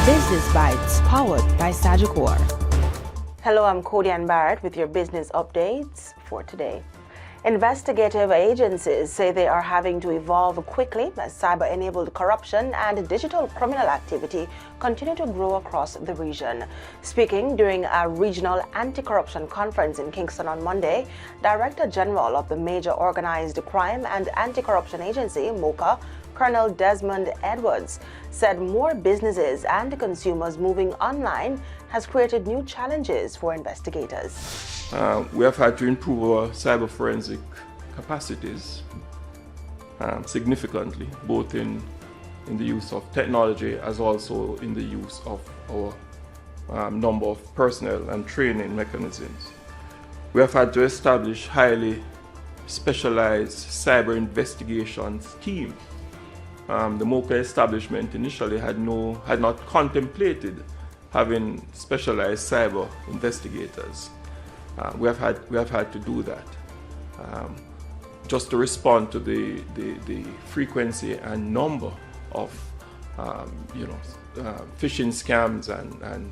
Business Bites, powered by Sagicor. Hello, I'm Cody Barrett with your business updates for today. Investigative agencies say they are having to evolve quickly as cyber-enabled corruption and digital criminal activity continue to grow across the region. Speaking during a regional anti-corruption conference in Kingston on Monday, Director General of the Major Organized Crime and Anti-Corruption Agency, MOCA, Colonel Desmond Edwards, said more businesses and consumers moving online has created new challenges for investigators. We have had to improve our cyber forensic capacities significantly, both in the use of technology as also in the use of our number of personnel and training mechanisms. We have had to establish highly specialized cyber investigations team. The MOCA establishment initially had not contemplated having specialized cyber investigators. We have had to do that just to respond to the frequency and number of phishing scams and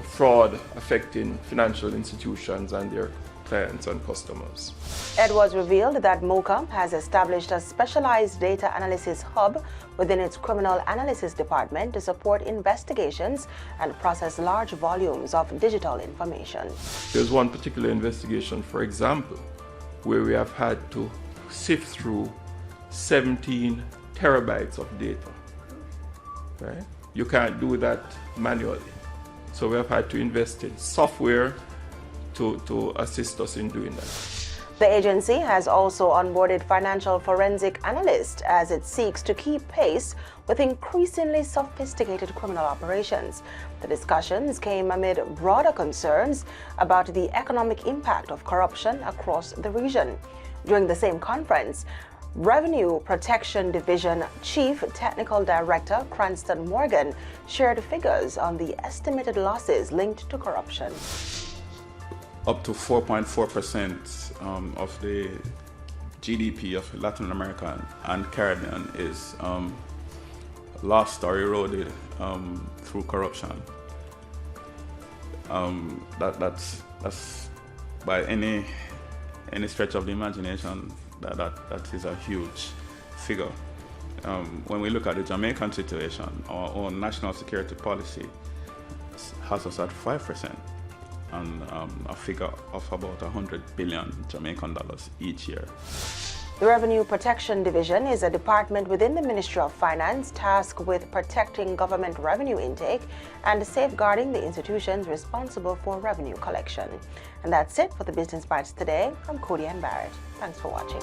fraud affecting financial institutions and their clients and customers. Edwards revealed that MOCA has established a specialized data analysis hub within its criminal analysis department to support investigations and process large volumes of digital information. There's one particular investigation, for example, where we have had to sift through 17 terabytes of data. Right? You can't do that manually. So we have had to invest in software to assist us in doing that. The agency has also onboarded financial forensic analysts as it seeks to keep pace with increasingly sophisticated criminal operations. The discussions came amid broader concerns about the economic impact of corruption across the region. During the same conference, Revenue Protection Division Chief Technical Director Cranston Morgan shared figures on the estimated losses linked to corruption. Up to 4.4% of the GDP of Latin America and Caribbean is lost or eroded through corruption. That's by any stretch of the imagination that is a huge figure. When we look at the Jamaican situation, our own national security policy has us at 5%. And a figure of about 100 billion Jamaican dollars each year. The Revenue Protection Division is a department within the Ministry of Finance tasked with protecting government revenue intake and safeguarding the institutions responsible for revenue collection. And that's it for the Business Bites today. I'm Cody Barrett. Thanks for watching.